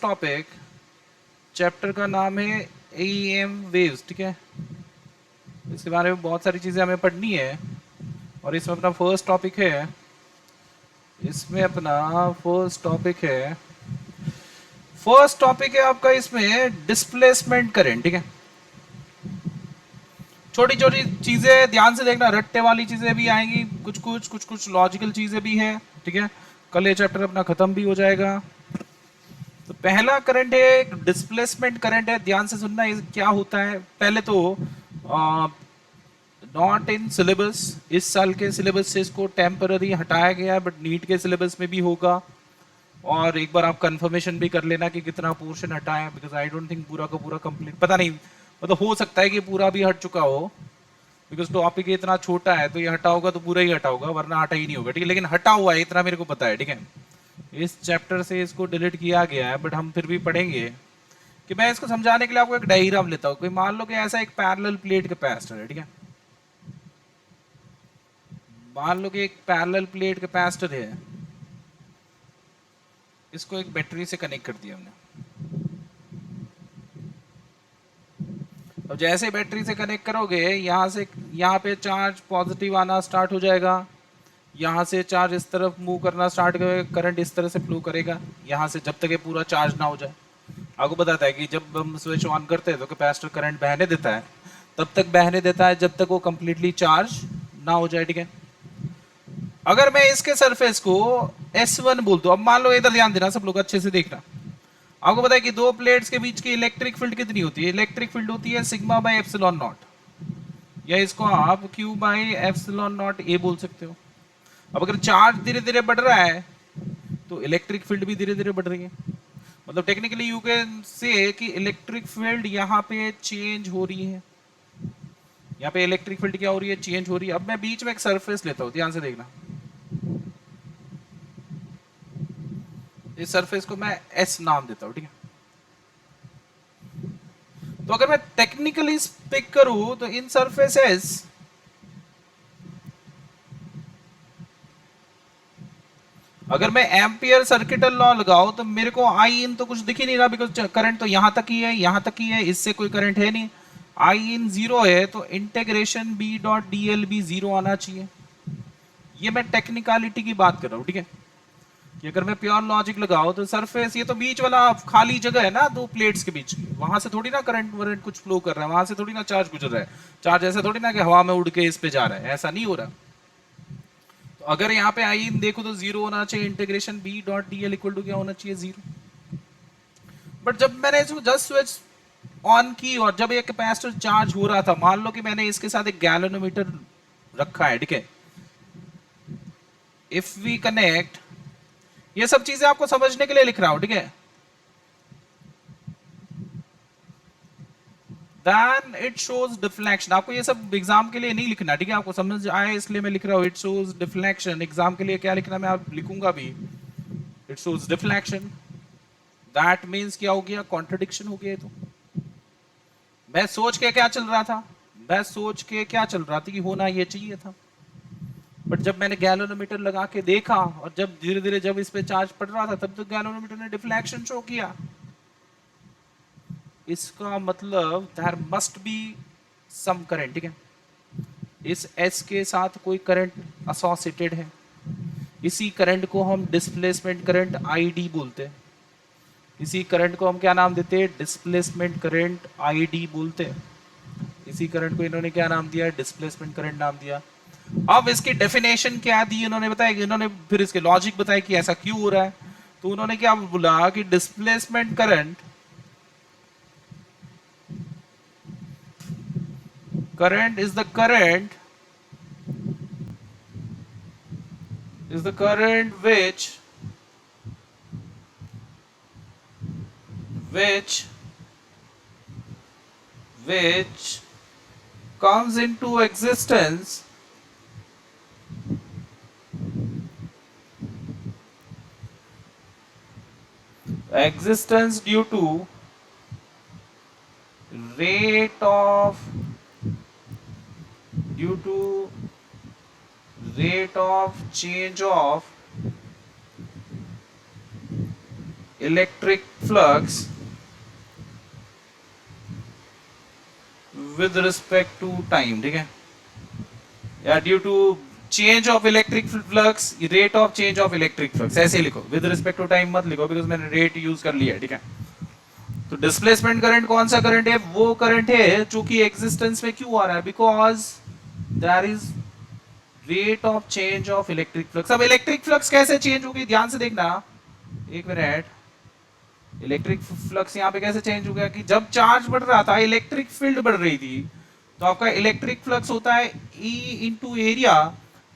Topic, chapter का नाम है एईएम वेव्स, ठीक है। इसके बारे में बहुत सारी चीज़ें हमें पढ़नी है और इसमें अपना फर्स्ट टॉपिक है, आपका इसमें डिस्प्लेसमेंट करेंट, ठीक है। छोटी छोटी चीजें ध्यान से देखना, रट्टे वाली चीजें भी आएंगी, कुछ लॉजिकल चीजें भी है, ठीक है। कल ये चैप्टर अपना खत्म भी हो जाएगा। तो पहला करंट है एक डिस्प्लेसमेंट करंट है, ध्यान से सुनना ये क्या होता है। पहले तो नॉट इन सिलेबस, इस साल के सिलेबस से इसको टेम्पररी हटाया गया है, बट नीट के सिलेबस में भी होगा। और एक बार आप कंफर्मेशन भी कर लेना कि कितना पोर्शन हटा है, बिकॉज आई डोंट थिंक पूरा का पूरा कंप्लीट, पता नहीं, मतलब हो सकता है कि पूरा भी हट चुका हो, बिकॉज टॉपिक इतना छोटा है, तो ये हटा होगा तो पूरा ही हटा होगा, वरना हटा ही नहीं होगा, ठीक है। लेकिन हटा हुआ है इतना मेरे को पता है, ठीक है। इस चैप्टर से इसको डिलीट किया गया है, बट हम फिर भी पढ़ेंगे। कि मैं इसको समझाने के लिए आपको एक डायग्राम लेता हूँ। कोई मान लो कि ऐसा एक पैरेलल प्लेट कैपेसिटर है, ठीक है। मान लो कि एक पैरेलल प्लेट कैपेसिटर है, इसको एक बैटरी से कनेक्ट कर दिया हमने। अब जैसे बैटरी से कनेक्ट करोगे, यहाँ से यहाँ पे चार्ज पॉजिटिव आना स्टार्ट हो जाएगा, यहाँ से चार्ज इस तरफ मूव करना स्टार्ट करेगा, करंट इस तरह से फ्लो करेगा यहाँ से, जब तक ये पूरा चार्ज ना हो जाए। आपको बताता है कि जब हम स्विच ऑन करते हैं तो कैपेसिटर करंट बहने देता है, तब तक बहने देता है जब तक वो कंप्लीटली चार्ज ना हो जाए, ठीक है। अगर मैं इसके सरफेस को S1 बोल दूं, अब मान लो, इधर ध्यान देना सब लोग, अच्छे से देखना। आपको पता है कि दो प्लेट्स के बीच की इलेक्ट्रिक फील्ड कितनी होती है? इलेक्ट्रिक फील्ड होती है सिग्मा बाय एप्सिलॉन नॉट, या इसको आप Q बाय एप्सिलॉन नॉट ए बोल सकते हो। अब अगर चार्ज धीरे धीरे बढ़ रहा है तो इलेक्ट्रिक फील्ड भी धीरे धीरे बढ़ रही है। मतलब टेक्निकली यू कैन से कि इलेक्ट्रिक फील्ड यहाँ पे चेंज हो रही है, यहाँ पे इलेक्ट्रिक फील्ड क्या हो रही है? चेंज हो रही है। अब मैं बीच में एक सरफेस लेता हूँ, ध्यान से देखना। इस सरफेस को मैं S नाम देता हूँ, ठीक है। तो अगर मैं टेक्निकली स्पीक करूं तो इन सरफेसेस अगर मैं एम्पियर सर्किटल लॉ लगाऊं तो मेरे को आई इन तो कुछ दिख ही नहीं रहा, बिकॉज करंट तो यहां तक ही है, यहां तक ही है, इससे कोई करंट है नहीं। आई इन जीरो है तो integration b dot d l भी जीरो आना चाहिए। ये मैं टेक्निकलिटी की बात कर रहा हूं, ठीक है। कि अगर मैं प्योर लॉजिक लगाऊं तो सरफेस, ये तो बीच वाला खाली जगह है ना दो प्लेट्स के बीच की, वहां से थोड़ी ना करंट वरंट कुछ फ्लो कर रहा है, वहां से थोड़ी ना चार्ज गुजर रहा है। चार्ज ऐसा थोड़ी ना कि हवा में उड़ के इस पे जा रहा है, ऐसा नहीं हो रहा। तो अगर यहाँ पे आई देखो तो जीरो होना चाहिए, integration b dot d l equal to क्या होना चाहिए? जीरो। बट जब मैंने इसको जस्ट स्विच ऑन की और जब ये कैपेसिटर चार्ज हो रहा था, मान लो कि मैंने इसके साथ एक गैलोनोमीटर रखा है, ठीक है। इफ वी कनेक्ट, ये सब चीजें आपको समझने के लिए लिख रहा हूं, ठीक है। Then it shows deflection. आपको ये सब एग्जाम के लिए नहीं लिखना, ठीक है। आपको समझ आए इसलिए मैं लिख रहा हूँ। इट शोज डिफ्लेक्शन, एग्जाम के लिए क्या लिखना मैं आप लिखूंगा भी। It shows deflection, that means क्या हो गया? कॉन्ट्रडिक्शन हो गया। तो मैं सोच के क्या चल रहा था? मैं सोच के क्या चल रहा था कि होना ये चाहिए था, बट जब मैंने गैलोनोमीटर लगा के देखा और जब धीरे धीरे जब इस पे चार्ज पड़ रहा था, तब तो गैलोनोमीटर ने डिफ्लेक्शन शो किया। इसका मतलब there must be some current, ठीक है। इस S के साथ कोई करंट एसोसिएटेड है। इसी करंट को हम डिस्प्लेसमेंट करंट ID बोलते हैं। इसी करंट को हम क्या नाम देते हैं? डिस्प्लेसमेंट करंट ID बोलते हैं। इसी करंट को इन्होंने क्या नाम दिया? डिस्प्लेसमेंट करंट नाम दिया। अब इसकी डेफिनेशन क्या दी इन्होंने? बताया कि इन्होंने फिर इसके लॉजिक बताया कि ऐसा क्यों हो रहा है। तो उन्होंने क्या बोला कि displacement current, current is the current which which comes into existence due to rate of due to rate of change of electric flux with respect to time, ठीक है, या due to change of electric flux, rate of change of electric flux, ऐसे लिखो, with respect to time मत लिखो because मैंने rate use कर लिया है, ठीक है। तो डिस्प्लेसमेंट करंट कौन सा करंट है? वो करंट है जो कि एग्जिस्टेंस में क्यों आ रहा है? Because there is rate of change of electric flux. अब इलेक्ट्रिक फ्लक्स कैसे चेंज होगी, ध्यान से देखना, एक मिनट। इलेक्ट्रिक फ्लक्स यहाँ पे कैसे चेंज हो गया कि जब चार्ज बढ़ रहा था, इलेक्ट्रिक फील्ड बढ़ रही थी, तो आपका इलेक्ट्रिक फ्लक्स होता है E इंटू एरिया,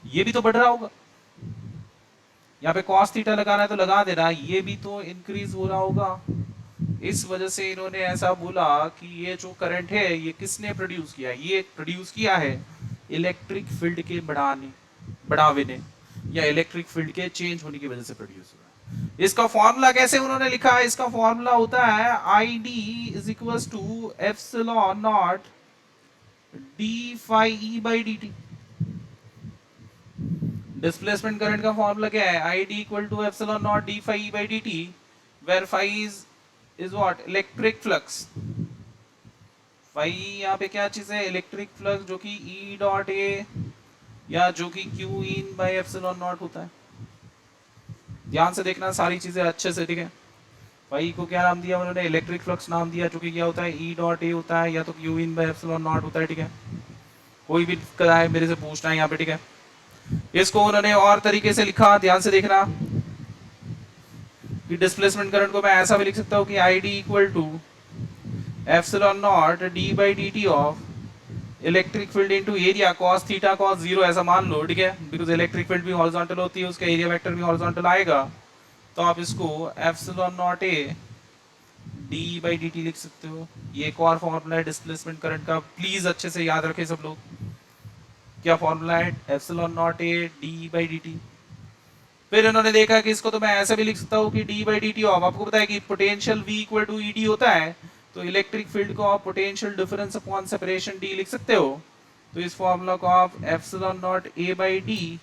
ये भी तो बढ़ रहा होगा। यहाँ पे cos थीटा लगाना है तो लगा देना, ये भी तो इंक्रीज हो रहा होगा। इस वजह से इन्होंने ऐसा बोला कि ये जो करंट है ये किसने प्रोड्यूस किया है? ये प्रोड्यूस किया है इलेक्ट्रिक फील्ड के बढ़ावे ने, या इलेक्ट्रिक फील्ड के चेंज होने की वजह से प्रोड्यूस हुआ है। इसका फॉर्मूला कैसे उन्होंने लिखा है? इसका फॉर्मूला होता है ID is equals to epsilon naught D phi E by D t. Displacement current का फॉर्मूला क्या है? ID equal to epsilon naught D phi E by D t, where phi is what? Electric flux. Phi यहाँ पे क्या चीज है? Electric flux, जो कि E डॉट ए या जो कि Q in by epsilon not होता है। ध्यान से देखना सारी चीजें अच्छे से, ठीक है। फाई को क्या नाम दिया उन्होंने? इलेक्ट्रिक फ्लक्स नाम दिया, जो कि क्या होता है? E डॉट ए होता है, या तो Q in by epsilon not होता है, ठीक है। कोई भी कराए मेरे से पूछना है यहाँ पे, ठीक है। इसको उन्होंने और तरीके से लिखा, ध्यान से देखना, कि डिस्प्लेसमेंट करंट को मैं ऐसा भी लिख सकता हूँ कि ID equal to epsilon naught d by D T of electric field into area cos theta cos zero, ऐसा मान लो, ठीक है, बिकॉज इलेक्ट्रिक फील्ड भी हॉरिजॉन्टल होती है, उसका एरिया वेक्टर भी हॉरिजॉन्टल आएगा, तो आप इसको epsilon naught A D by D t लिख सकते हो। ये एक और फॉर्मूला है डिस्प्लेसमेंट करंट का, प्लीज अच्छे से याद रखें सब लोग। क्या फॉर्मूला है? Epsilon naught A D by D T. फिर इन्होंने देखा कि इसको तो मैं ऐसे भी लिख सकता हूँ कि d by D T of, आपको पता है कि potential V equal to e d होता है, तो इलेक्ट्रिक फील्ड को आप potential difference upon separation D लिख सकते हो। तो इस फॉर्मूला को आप epsilon naught a by d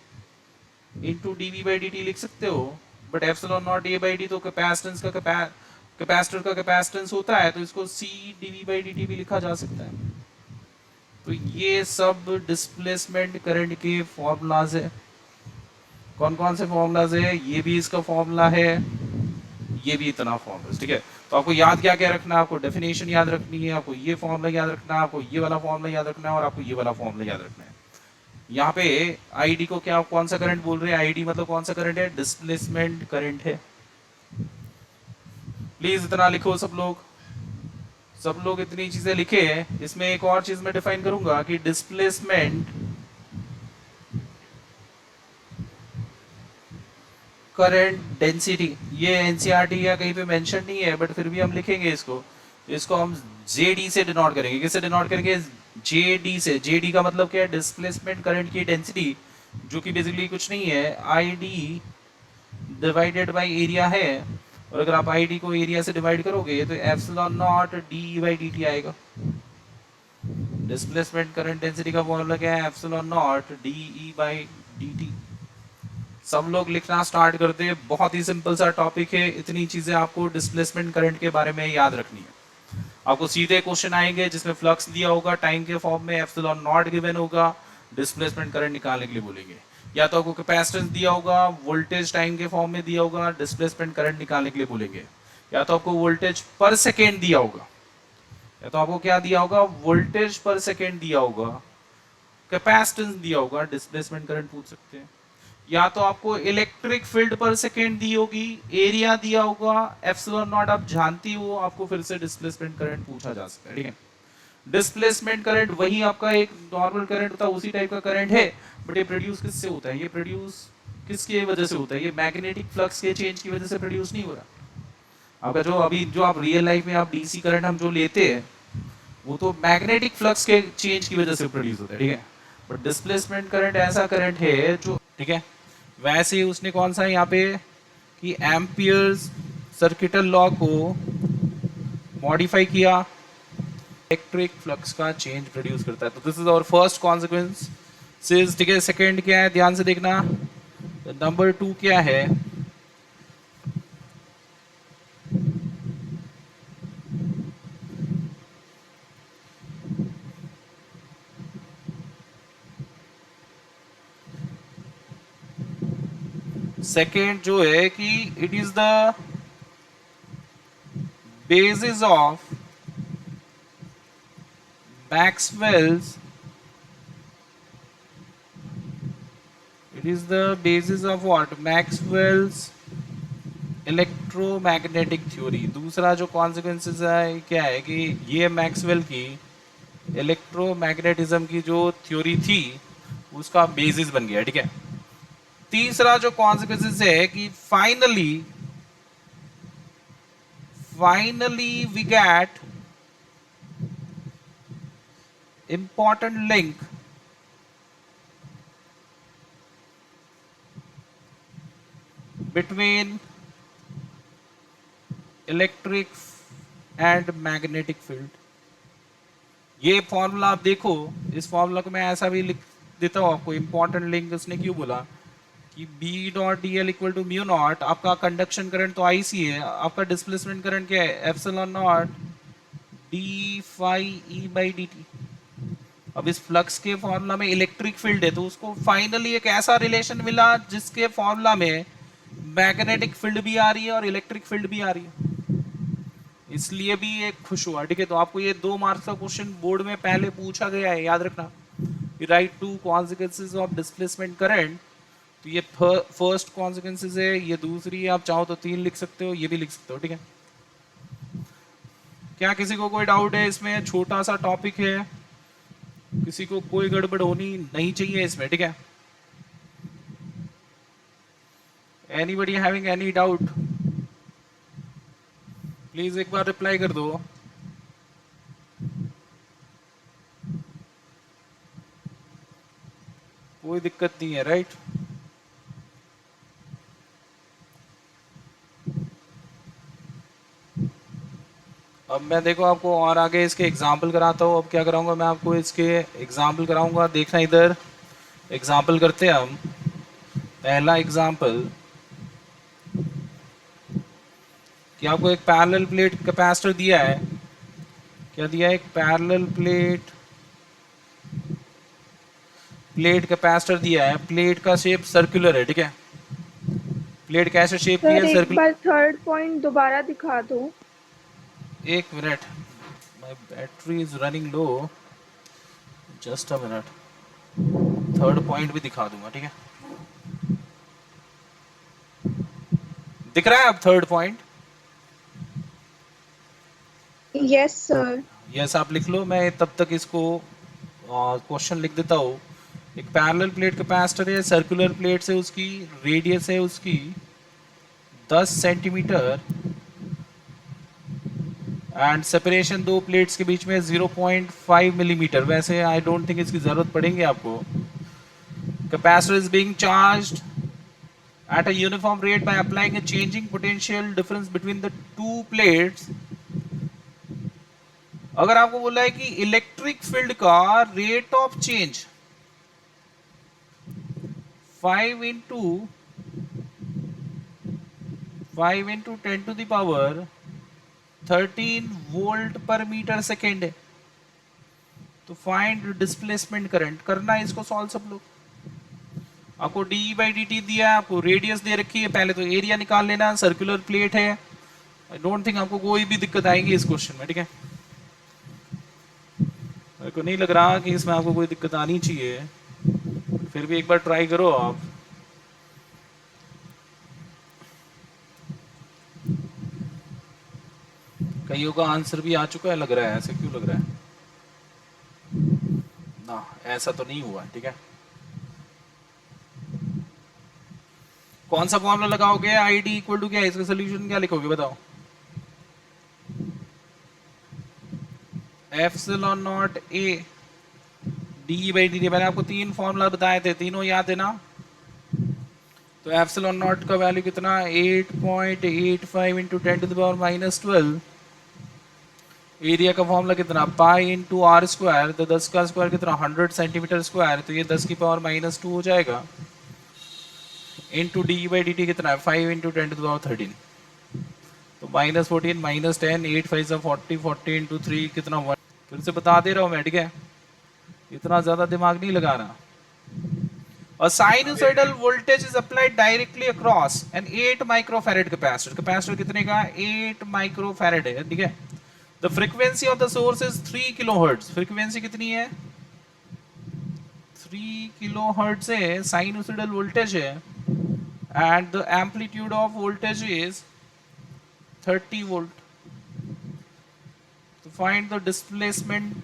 into D we by D t लिख सकते हो। But epsilon naught a by d तो कैपेसिटेंस का कैपेसिटर का कैपेसिटेंस होता है, तो इसको C D we by D t भी लिखा जा सकता है। तो ये सब डिस्प्लेसमेंट करंट के फॉर्मूलाज है। कौन कौन से फॉर्मूलाज है? ये भी इसका फॉर्मूला है, ये भी इतना फॉर्मूला, ठीक है। तो आपको याद क्या क्या रखना है? आपको डेफिनेशन याद रखनी है, आपको ये फॉर्मूला याद रखना है, आपको ये वाला फॉर्मूला याद रखना है, और आपको ये वाला फॉर्मूला याद रखना है। यहाँ पे ID को क्या, कौन सा करंट बोल रहे हैं? ID मतलब कौन सा करंट है? डिस्प्लेसमेंट करंट है। प्लीज इतना लिखो सब लोग इतनी चीजें लिखे हैं। इसमें एक और चीज मैं डिफाइन करूंगा कि डिस्प्लेसमेंट करंट डेंसिटी, ये एनसीईआरटी या कहीं पे मेंशन नहीं है, बट फिर भी हम लिखेंगे इसको हम जेडी से डिनोट करेंगे। किससे डिनोट करेंगे? जेडी से। जेडी का मतलब क्या है? डिस्प्लेसमेंट करंट की डेंसिटी, जो कि बेसिकली कुछ नहीं है, आईडी डिवाइडेड बाय एरिया है। और अगर आप आईडी को एरिया से डिवाइड करोगे तो epsilon naught d by D T आएगा। डिस्प्लेसमेंट करंट डेंसिटी का फॉर्मूला क्या है? Epsilon naught D E by D T. सब लोग लिखना स्टार्ट करते हैं, बहुत ही सिंपल सा टॉपिक है। इतनी चीजें आपको डिस्प्लेसमेंट करंट के बारे में याद रखनी है। आपको सीधे क्वेश्चन आएंगे जिसमें फ्लक्स दिया होगा, टाइम के फॉर्म में एप्सिलॉन नॉट गिवन होगा, डिस्प्लेसमेंट करंट निकालने के लिए बोलेंगे। या तो आपको कैपेसिटेंस दिया होगा, वोल्टेज टाइम के फॉर्म में दिया होगा, डिस्प्लेसमेंट करंट निकालने के लिए बोलेंगे। या तो आपको वोल्टेज पर सेकेंड दिया होगा, या तो आपको क्या दिया होगा? वोल्टेज पर सेकेंड दिया होगा, कैपेसिटेंस दिया होगा, डिस्प्लेसमेंट करंट पूछ सकते हैं। या तो आपको इलेक्ट्रिक फील्ड पर सेकेंड दी होगी, एरिया दिया होगा, एप्सिलॉन नॉट आप जानती हो, आपको फिर से डिस्प्लेसमेंट करंट पूछा जा सकता है, ठीक है। डिस्प्लेसमेंट करंट वही आपका एक नॉर्मल करंट होता है, उसी टाइप का करंट है, बट ये प्रोड्यूस किससे होता है? ये प्रोड्यूस किसकी वजह से होता है? ये मैग्नेटिक फ्लक्स के चेंज की वजह से प्रोड्यूस नहीं हो रहा। आपका जो अभी जो आप रियल लाइफ में आप डीसी करंट हम जो लेते हैं, वो तो मैग्नेटिक फ्लक्स के चेंज की वजह से प्रोड्यूस होता है, ठीक है। बट डिस्प्लेसमेंट करंट ऐसा करंट है जो, ठीक है। वैसे ही उसने कौन सा यहाँ पे कि एम्पियर्स सर्किटल लॉ को मॉडिफाई किया, इलेक्ट्रिक फ्लक्स का चेंज प्रोड्यूस करता है। तो this is our first consequence, ठीक है। सेकेंड क्या है? ध्यान से देखना। नंबर 2 क्या है? सेकेंड जो है कि it is the basis of Maxwell's, it is the basis of what, Maxwell's electromagnetic theory. दूसरा जो कॉन्सिक्वेंसेस है क्या है कि ये मैक्सवेल की इलेक्ट्रोमैग्नेटिज्म की जो थ्योरी थी उसका बेसिस बन गया, ठीक है। तीसरा जो कॉन्सिक्वेंसेस है कि finally we get important link between electric and magnetic field. ये फॉर्मूला आप देखो, इस फॉर्मूला को मैं ऐसा भी लिख देता हूँ आपको, इंपॉर्टेंट लिंक उसने क्यों बोला कि b dot d l equal to mu naught, आपका कंडक्शन करंट तो आई सी है, आपका डिस्प्लेसमेंट करंट क्या है, epsilon naught D phi E by D T. अब इस फ्लक्स के फॉर्मूला में इलेक्ट्रिक फील्ड है तो उसको फाइनली एक ऐसा रिलेशन मिला जिसके फॉर्मूला में मैग्नेटिक फील्ड भी आ रही है और इलेक्ट्रिक फील्ड भी आ रही है, इसलिए भी ये खुश हुआ, ठीक है। तो आपको ये 2 मार्क्स का क्वेश्चन बोर्ड में पहले पूछा गया है, याद रखना। Write two consequences of displacement current, तो ये फर्स्ट कॉन्सिक्वेंसेज है, ये दूसरी है, आप चाहो तो 3 लिख सकते हो, ये भी लिख सकते हो, ठीक है। क्या किसी को कोई डाउट है इसमें? छोटा सा टॉपिक है, किसी को कोई गड़बड़ होनी नहीं चाहिए इसमें, ठीक है। Anybody having any doubt please एक बार रिप्लाई कर दो। कोई दिक्कत नहीं है, राइट। अब मैं देखो आपको और आगे इसके एग्जाम्पल कराता हूँ। अब क्या कराऊंगा मैं आपको, इसके एग्जाम्पल कराऊंगा, देखना इधर एग्जाम्पल करते हैं हम। पहला एग्जाम्पल कि आपको एक पैरेलल प्लेट कैपेसिटर दिया है, क्या दिया है, एक पैरेलल प्लेट कैपेसिटर दिया है, प्लेट का शेप सर्कुलर है, ठीक है। प्लेट कैसे शेप की सर है, एक सर्कुलर। बार थर्ड पॉइंट दोबारा दिखा दो। एक minute, my battery is running low, just a minute. Third point भी दिखा दूंगा, ठीक है। दिख रहा है अब third point? Yes sir. Yes आप लिख लो, मैं तब तक इसको क्वेश्चन लिख देता हूँ। एक पैरेलल प्लेट कैपेसिटर है, सर्कुलर प्लेट से उसकी रेडियस है उसकी 10 सेंटीमीटर एंड सेपरेशन दो प्लेट्स के बीच में 0.5 मिलीमीटर। वैसे आई डोंट थिंक इसकी जरूरत पड़ेगी आपको। Capacitor is being charged at a uniform rate by applying a changing potential difference between the two plates। अगर आपको बोला है कि इलेक्ट्रिक फील्ड का rate of change 5 into 10⁻13 volt पर मीटर सेकेंड है, तो फाइंड डिस्प्लेसमेंट करंट करना है इसको सॉल्व सब लोग। आपको डी बाई डी टी दिया है, आपको रेडियस दे रखी है, पहले तो एरिया निकाल लेना, सर्कुलर प्लेट है। आई डोंट थिंक आपको कोई भी दिक्कत आएगी इस क्वेश्चन में, ठीक है। मेरे को नहीं लग रहा कि इसमें आपको कोई दिक्कत आनी चाहिए, फिर भी एक बार ट्राई करो आप। कईयों का आंसर भी आ चुका है लग रहा है, ऐसे क्यों लग रहा है? ना ऐसा तो नहीं हुआ, ठीक है। कौन सा फॉर्मूला लगाओगे, आई डी इक्वल टू क्या है, इसका सोल्यूशन क्या लिखोगे बताओ। Epsilon naught A D by D T. मैंने आपको 3 फॉर्मूला बताए थे, तीनों याद है ना। तो एप्सिलॉन नॉट का वैल्यू कितना, 8.85 इंटू 10⁻⁻12। एरिया का फॉर्मूला कितना, पाई इंटू आर स्क्वायर, तो 10 का स्क्वायर कितना, 100 सेंटीमीटर स्क्वायर, तो ये 10⁻⁻2 हो जाएगा। Into D by D T कितना है, 5 इंटू 10⁻13, तो -14 -10, 8 5 सा 40, 40 इंटू 3 कितना 1। फिर से बता दे रहा हूँ मैं, ठीक है, इतना ज़्यादा दिमाग नहीं लगाना। A sinusoidal voltage is applied directly across an 8 microfarad capacitor. Capacitor कितने का? 8 microfarad है, ठीक है. The frequency of the source is 3 kilohertz. Frequency कितनी है? 3 kilohertz है, sinusoidal voltage है, and the amplitude of voltage is 30 volt. To find the displacement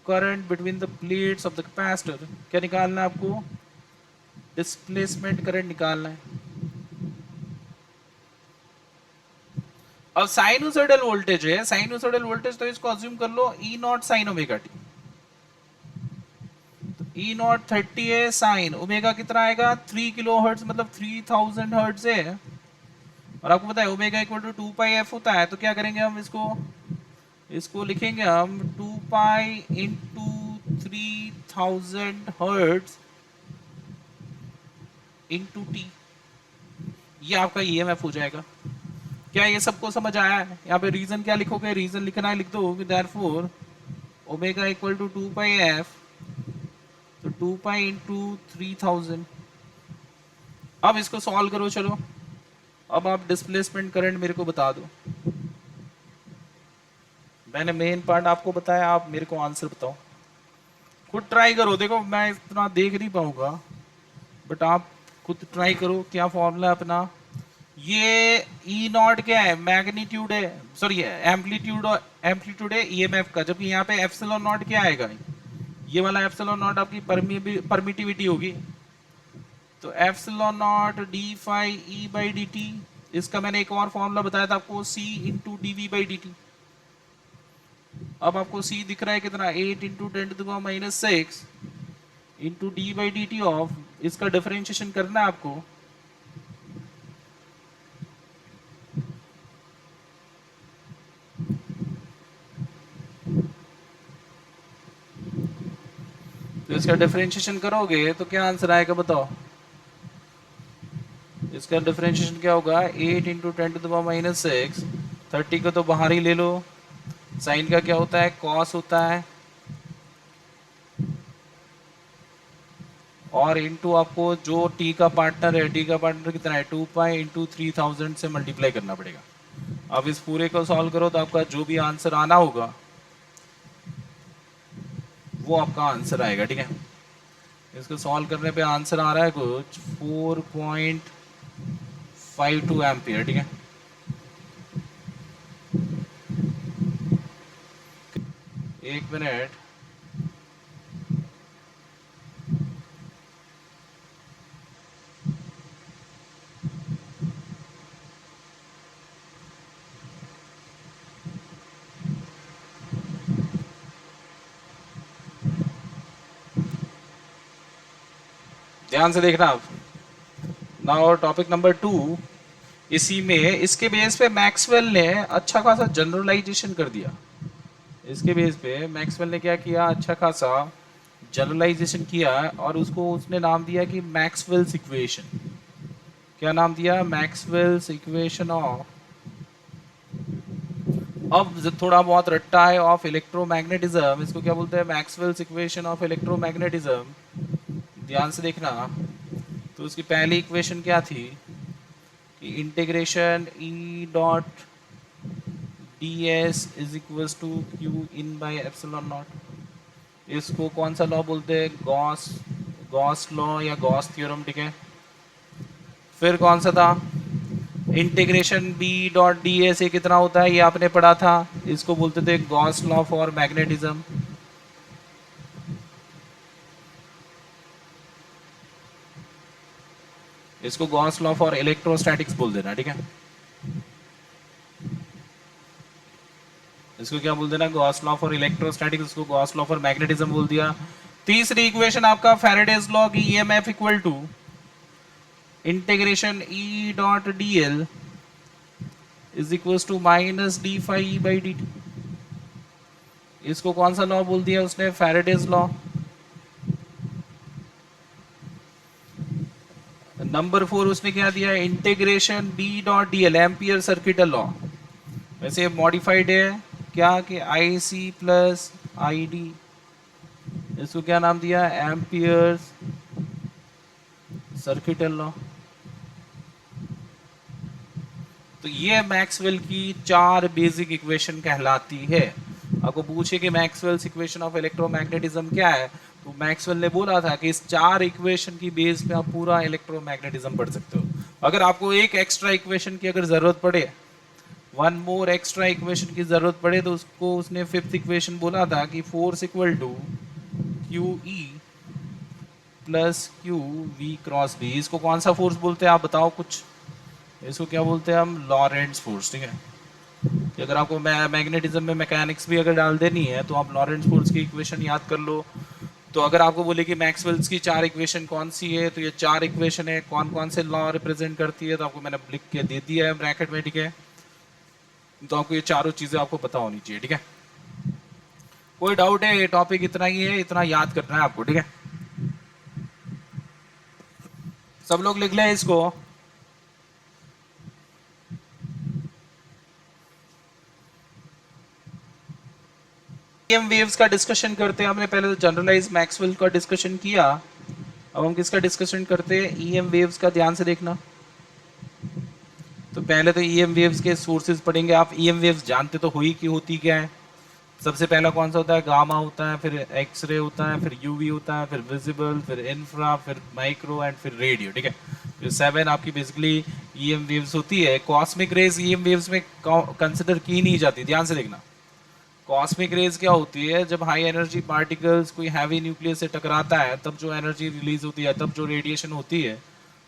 current between the plates of the capacitor. क्या निकालना है आपको? डिस्प्लेसमेंट करंट निकालना है. अब साइनोसॉइडल वोल्टेज है, साइनोसॉइडल वोल्टेज तो इसको अज्यूम कर लो E naught sine omega T. E naught 30 है, साइन ओमेगा कितना आएगा? 3 किलो हर्ट्ज, मतलब 3000 हर्ट्ज है. और आपको पता है omega equal to 2 pi f होता है, तो क्या करेंगे हम इसको लिखेंगे हम 2 pi into 3000 hertz into T. ये आपका ईएमएफ हो जाएगा. क्या ये सबको समझ आया है? यहाँ पे रीजन क्या लिखोगे? रीजन लिखना है, लिख दो कि therefore omega equal to 2 pi f, तो 2 पाई इंटू 3000. अब इसको सॉल्व करो. चलो अब आप डिस्प्लेसमेंट करंट मेरे को बता दो. मैंने मेन पार्ट आपको बताया, आप मेरे को आंसर बताओ. खुद ट्राई करो. देखो मैं इतना देख नहीं पाऊंगा, बट आप खुद ट्राई करो. क्या फॉर्मूला है अपना? ये ई नॉट क्या है? मैग्नीट्यूड है, सॉरी एम्पलीट्यूड है ईएमएफ का. जबकि यहाँ पे एप्सिलॉन नॉट क्या आएगा? ये वाला एप्सिलॉन नॉट आपकी परमिटिविटी होगी. तो epsilon naught D phi E by D T. इसका मैंने एक और फॉर्मूला बताया था आपको, C into D we by D T. अब आपको सी दिख रहा है कितना? 8 into 10⁻⁻6 into D by D T of, इसका डिफरेंशिएशन करना है आपको. तो इसका डिफरेंशिएशन करोगे तो क्या आंसर आएगा बताओ? इसका डिफरेंशिएशन क्या होगा? 8 इंटू 10⁻⁻6. 30 को तो बाहर ही ले लो. साइन का क्या होता है? कॉस होता है. और इंटू आपको जो टी का पार्टनर है, टी का पार्टनर कितना है? 2 पाई इंटू 3000 से मल्टीप्लाई करना पड़ेगा. अब इस पूरे को सॉल्व करो तो आपका जो भी आंसर आना होगा वो आपका आंसर आएगा. ठीक है, इसको सॉल्व करने पे आंसर आ रहा है कुछ 4.52 एम्पियर. ठीक है, एक मिनट. ध्यान से देखना आप. Now topic number 2. इसी में इसके बेस पे मैक्सवेल ने अच्छा खासा जनरलाइजेशन कर दिया. इसके बेस पे मैक्सवेल ने क्या किया? अच्छा खासा जनरलाइजेशन किया और उसको उसने नाम दिया कि मैक्सवेल्स इक्वेशन. क्या नाम दिया? मैक्सवेल्स इक्वेशन ऑफ, अब थोड़ा बहुत रट्टा है, ऑफ इलेक्ट्रोमैग्नेटिज्म. इसको क्या बोलते हैं? Maxwell's equation of electromagnetism. ध्यान से देखना. तो उसकी पहली इक्वेशन क्या थी? कि integration e dot d s is equals to q in by epsilon naught. इसको कौन सा लॉ बोलते हैं? गॉस लॉ या गॉस थ्योरम. ठीक है, फिर कौन सा था? Integration b dot d s, ये कितना होता है? ये आपने पढ़ा था. इसको बोलते थे गॉस लॉ फॉर मैग्नेटिज्म. इसको गॉस लॉ फॉर इलेक्ट्रोस्टैटिक्स बोल देना. ठीक है, इसको क्या बोल देना? Gauss law for electrostatics. इसको गॉस लॉ फॉर मैग्नेटिज्म बोल दिया. तीसरी इक्वेशन आपका फैराडेज लॉ की EMF equal to integration e dot d l is equals to minus d phi by D t. इसको कौन सा लॉ बोल दिया उसने? Faraday's law. नंबर 4 उसने क्या दिया? Integration b dot d l, Ampere circuit law. वैसे मॉडिफाइड है क्या कि आई सी प्लस आई डी. इसको क्या नाम दिया? Ampere circuital law. तो ये मैक्सवेल की चार बेसिक इक्वेशन कहलाती है। आपको पूछे कि मैक्सवेल्स इक्वेशन ऑफ इलेक्ट्रोमैग्नेटिज्म क्या है, तो मैक्सवेल ने बोला था कि इस चार इक्वेशन की बेस पे आप पूरा इलेक्ट्रोमैग्नेटिज्म पढ़ सकते हो। अगर आपको एक एक्स्ट्रा इक्वेशन की अगर जरूरत पड़े, वन मोर एक्स्ट्रा इक्वेशन की जरूरत पड़े, तो उसको उसने फिफ्थ इक्वेशन बोला था कि force equal to q e plus q v cross b. इसको कौन सा फोर्स बोलते हैं आप बताओ कुछ? इसको क्या बोलते हैं हम? लॉरेंट्ज फोर्स। ठीक है, कि अगर आपको मैग्नेटिज्म में मैकेनिक्स भी अगर डाल देनी है तो आप लॉरेंट्ज फोर्स की इक्वेशन याद कर लो। तो अगर आपको बोले कि मैक्सवेल्स की चार इक्वेशन कौन सी है, तो ये चार इक्वेशन है, कौन कौन से लॉ रिप्रेजेंट करती है, तो आपको मैंने लिख के दे दिया है ब्रैकेट में। ठीक है, तो आपको ये चारों चीजें आपको पता होनी चाहिए। ठीक है, कोई डाउट है? ये टॉपिक इतना ही है, इतना याद करना है आपको। ठीक है, सब लोग लिख लें इसको। ईएम वेव्स का डिस्कशन करते हैं। हमने पहले तो जनरलाइज मैक्सवेल का डिस्कशन किया, अब हम किसका डिस्कशन करते हैं? ईएम वेव्स का। ध्यान से देखना। तो पहले तो ईएम वेव्स के सोर्सेज पढ़ेंगे। आप ईएम वेव्स जानते तो हुई कि होती क्या है। सबसे पहला कौन सा होता है? गामा होता है, फिर एक्सरे होता है, फिर यूवी होता है, फिर विजिबल, फिर इंफ्रा, फिर माइक्रो एंड फिर रेडियो। ठीक है, तो 7 आपकी बेसिकली ईएम वेव्स होती है। कॉस्मिक रेज ईएम वेव्स में कंसिडर की नहीं जाती। ध्यान से देखना, कॉस्मिक रेज क्या होती है? जब हाई एनर्जी पार्टिकल्स कोई हैवी न्यूक्लियस से टकराता है, तब जो एनर्जी रिलीज होती है, तब जो रेडिएशन होती है,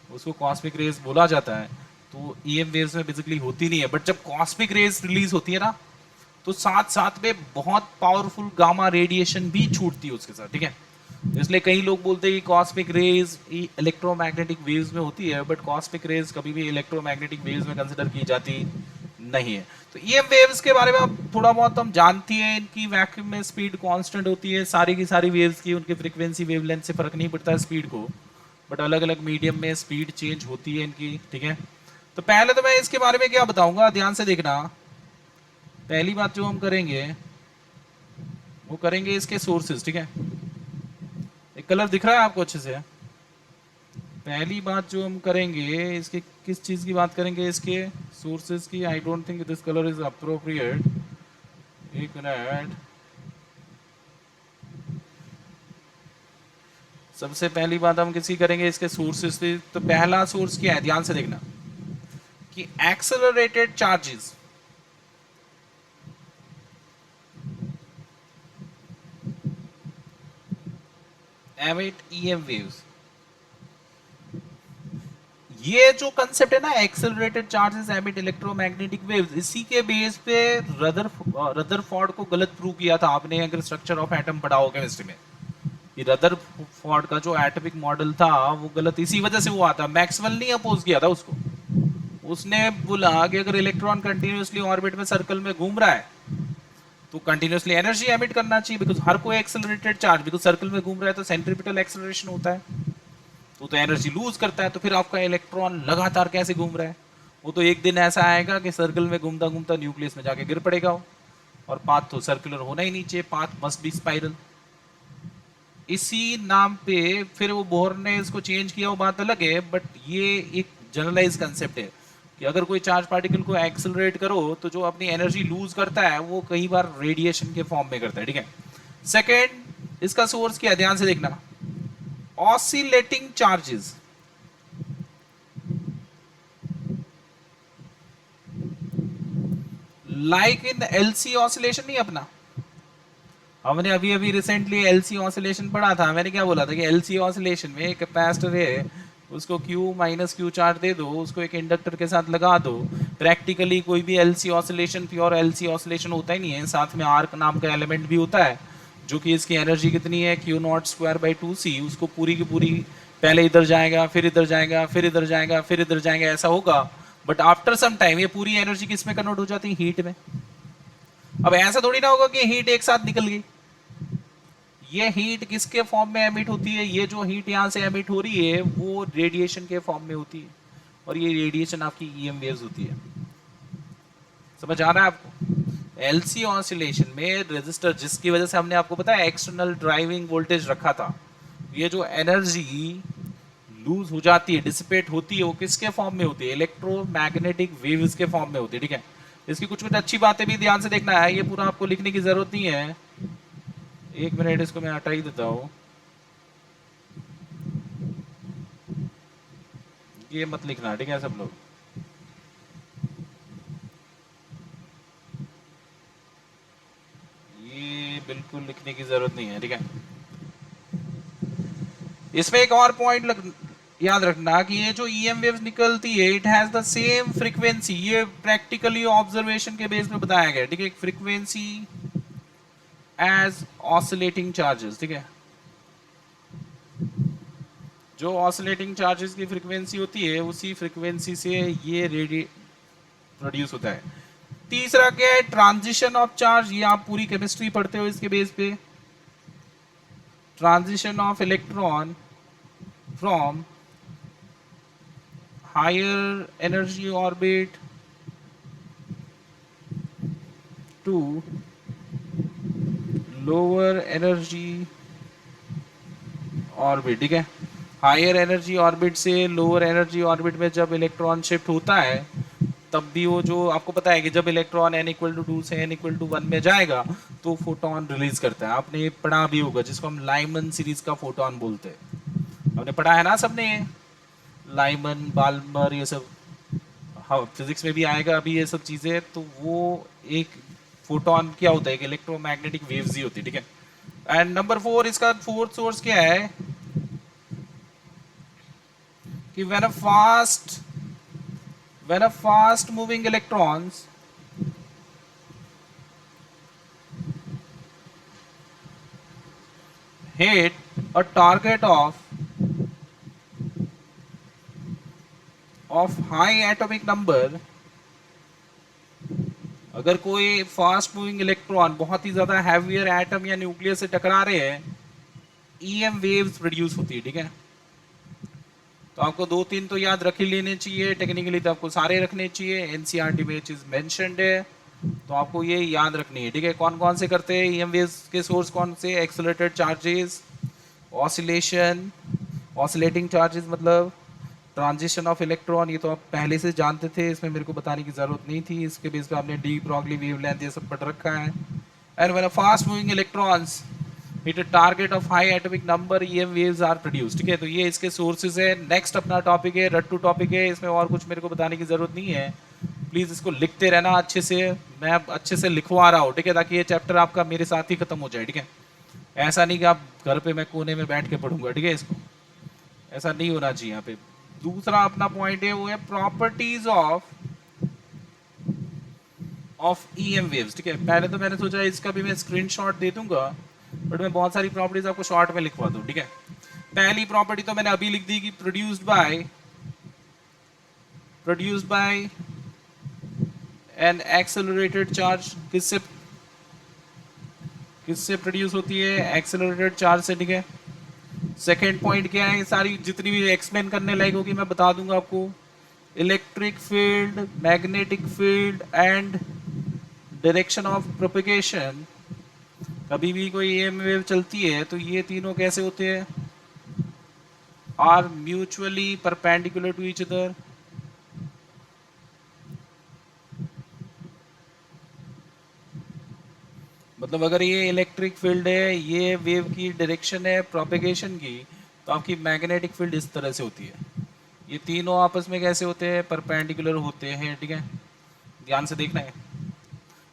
उसको कॉस्मिक रेज बोला जाता है। तो ईएम वेव्स में बेसिकली होती नहीं है, बट जब कॉस्मिक रेज रिलीज होती है ना, तो साथ साथ में बहुत पावरफुल गामा रेडिएशन भी छूटती है उसके साथ। ठीक है, इसलिए कई लोग बोलते हैं कि कॉस्मिक रेज इलेक्ट्रोमैग्नेटिक वेव्स में होती है, बट कॉस्मिक रेज कभी भी इलेक्ट्रोमैग्नेटिक वेव्स में कंसिडर की जाती नहीं है। तो ये वेव्स के बारे में आप थोड़ा बहुत हम जानती हैं। इनकी वैक्यूम में स्पीड कांस्टेंट होती है, सारी की सारी वेव्स की। उनकी फ्रीक्वेंसी वेवलेंथ से फर्क नहीं पड़ता है स्पीड को, बट अलग अलग मीडियम में स्पीड चेंज होती है इनकी। ठीक है, तो पहले तो मैं इसके बारे में क्या बताऊंगा, ध्यान से देखना। पहली बात जो हम करेंगे वो करेंगे इसके सोर्सेज। ठीक है, एक कलर दिख रहा है आपको अच्छे से? पहली बात जो हम करेंगे, इसके किस चीज की बात करेंगे? इसके सोर्सेज की। I don't think this colour is appropriate. एक मिनट, सबसे पहली बात हम किसी करेंगे इसके सोर्सेज की। तो पहला सोर्स क्या है? ध्यान से देखना कि accelerated charges emit EM waves. ये जो कंसेप्ट है ना, accelerated charges emit electromagnetic waves, इसी के बेस पे रदरफोर्ड को गलत प्रूव किया था आपने, अगर स्ट्रक्चर ऑफ एटम पढ़ा हो केमिस्ट्री में। ये रदरफोर्ड का जो एटॉमिक मॉडल था वो गलत इसी वजह से हुआ था। मैक्सवेल ने अपोज किया था उसको। उसने बोला कि अगर इलेक्ट्रॉन कंटिन्यूअसली ऑर्बिट में सर्कल में घूम रहा है तो कंटिन्यूअसली एनर्जी एमिट करना चाहिए, बिकॉज हर कोई एक्सेलरेटेड चार्ज, बिकॉज सर्कल में घूम रहा है तो सेंट्रीपिटल एक्सेलरेशन होता है, तो एनर्जी लूज करता है। तो फिर आपका इलेक्ट्रॉन लगातार कैसे घूम रहा है? वो तो एक दिन ऐसा आएगा कि सर्कल में घूमता घूमता न्यूक्लियस में जाके गिर पड़ेगा वो। और पाथ तो सर्कुलर होना ही नहीं चाहिए, पाथ मस्ट बी स्पाइरल। इसी नाम पे फिर वो बोहर ने इसको चेंज किया, वो बात अलग है, बट ये एक जनरलाइज कंसेप्ट है कि अगर कोई चार्ज पार्टिकल को एक्सेलरेट करो तो जो अपनी एनर्जी लूज करता है वो कई बार रेडिएशन के फॉर्म में करता है। ठीक है, सेकेंड इसका सोर्स क्या है? ध्यान से देखना, oscillating charges. Like in LC oscillation. नहीं अपना, हमने अभी अभी रिसेंटली एलसी ऑसिलेशन पढ़ा था। मैंने क्या बोला था कि एलसी ऑसिलेशन में एक कैपेसिटर है, उसको Q माइनस क्यू चार्ज दे दो, उसको एक इंडक्टर के साथ लगा दो। प्रैक्टिकली कोई भी LC oscillation pure LC oscillation होता ही नहीं है, साथ में आर्क नाम का एलिमेंट भी होता है, जो कि इसकी एनर्जी कितनी है? Q0²/2c। उसको पूरी की पूरी पहले इधर जाएगा, फिर इधर जाएगा, फिर इधर जाएगा, फिर इधर जाएगा, ऐसा होगा। बट आफ्टर सम टाइम ये पूरी एनर्जी किस में कन्वर्ट हो जाती है? हीट में। अब ऐसा थोड़ी ना होगा कि हीट एक साथ निकल गई। ये हीट किसके फॉर्म में एमिट होती है? ये जो हीट यहाँ से एमिट हो रही है वो रेडिएशन के फॉर्म में होती है, और ये रेडिएशन आपकी ईएम वेव्स होती है। समझ आ रहा है आपको? एलसी ऑसिलेशन में रेजिस्टर, जिसकी वजह से हमने आपको बताया एक्सटर्नल ड्राइविंग वोल्टेज रखा था, ये जो एनर्जी लूज हो जाती है, डिसिपेट होती है, वो किसके फॉर्म में होती है? इलेक्ट्रोमैग्नेटिक वेव्स के फॉर्म में होती है, ठीक है। इसकी कुछ कुछ अच्छी बातें भी ध्यान से देखना है, ये पूरा आपको लिखने की जरूरत नहीं है। एक मिनट, इसको मैं हटा ही देता हूँ, ये मत लिखना, ठीक है सब लोग। ये बिल्कुल लिखने की जरूरत नहीं है, ठीक है। इसमें एक और पॉइंट याद रखना कि ये जो ईएम वेव्स निकलती है, it has the same frequency. ये प्रैक्टिकली ऑब्जर्वेशन के बेस पे बताया गया, ठीक है। फ्रीक्वेंसी एज ऑसिलेटिंग चार्जेस, ठीक है। जो ऑसिलेटिंग चार्जेस की फ्रीक्वेंसी होती है, उसी फ्रीक्वेंसी से ये रेडी प्रोड्यूस होता है। तीसरा क्या है? Transition of charge. ये आप पूरी केमिस्ट्री पढ़ते हो इसके बेस पे। Transition of electron from higher energy orbit to lower energy orbit, ठीक है। हायर एनर्जी ऑर्बिट से लोअर एनर्जी ऑर्बिट में जब इलेक्ट्रॉन शिफ्ट होता है, तब भी वो जो आपको पता है कि जब इलेक्ट्रॉन n=2 से n=1 में जाएगा तो फोटोन रिलीज करता है। आपने ये पढ़ा भी होगा, जिसको हम लाइमन सीरीज का फोटोन बोलते हैं। आपने पढ़ा है ना सबने, लाइमन, बाल्मर, ये सब। हाँ, फिजिक्स में भी आएगा अभी ये सब चीजें। तो वो एक फोटोन क्या होता है? एक इलेक्ट्रोमैग्नेटिक वेव्स ही होती है, ठीक है। एंड नंबर 4, इसका फोर्थ सोर्स क्या है कि when a fast moving electrons hit a target of high atomic number, अगर कोई फास्ट मूविंग इलेक्ट्रॉन बहुत ही ज्यादा हैवियर एटम या न्यूक्लियस से टकरा रहे हैं, ईएम वेव्स प्रोड्यूस होती है, ठीक है। तो आपको 2-3 तो याद रख ही लेने चाहिए, टेक्निकली तो आपको सारे रखने चाहिए, एनसीईआरटी में चीज मेंशन्ड है, तो आपको ये याद रखनी है, ठीक है। कौन कौन से करते हैं ईएम वेव्स के सोर्स? कौन से? Accelerated charges, oscillation, oscillating charges मतलब ट्रांजिशन ऑफ इलेक्ट्रॉन, ये तो आप पहले से जानते थे, इसमें मेरे को बताने की जरूरत नहीं थी। इसके बेस पे आपने डी ब्रॉगली वेवलेंथ ये सब पढ़ रखा है। And when a fast moving electrons hit a target of high atomic number, EM waves are produced, ठीक है। तो ये इसके सोर्सेज है। नेक्स्ट अपना टॉपिक है रट्टू टॉपिक है, इसमें और कुछ मेरे को बताने की जरूरत नहीं है। प्लीज इसको लिखते रहना अच्छे से, मैं अब अच्छे से लिखवा रहा हूँ, ठीक है, ताकि ये चैप्टर आपका मेरे साथ ही खत्म हो जाए, ठीक है। ऐसा नहीं कि आप घर पे मैं कोने में बैठ के पढ़ूंगा, ठीक है। इसको ऐसा नहीं होना चाहिए यहाँ पे। दूसरा अपना पॉइंट है वो है प्रॉपर्टीज ऑफ ईएम वेव्स, ठीक है। पहले तो मैंने सोचा इसका भी मैं स्क्रीनशॉट दे दूंगा, बट मैं बहुत सारी प्रॉपर्टीज आपको शॉर्ट में लिखवा दूं, ठीक है। पहली प्रॉपर्टी तो मैंने अभी लिख दी कि produced by N accelerated charge. किससे किससे प्रोड्यूस होती है? एक्सेलरेटेड चार्ज से, ठीक है। सेकेंड पॉइंट क्या है? सारी जितनी भी एक्सप्लेन करने लायक होगी मैं बता दूंगा आपको। Electric field, magnetic field and direction of propagation. कभी भी कोई ईएम वेव चलती है तो ये तीनों कैसे होते हैं? Are mutually perpendicular to each other. मतलब अगर ये इलेक्ट्रिक फील्ड है, ये वेव की डायरेक्शन है प्रोपेगेशन की, तो आपकी मैग्नेटिक फील्ड इस तरह से होती है। ये तीनों आपस में कैसे होते हैं? परपेंडिकुलर होते हैं, ठीक है। ध्यान से देखना है।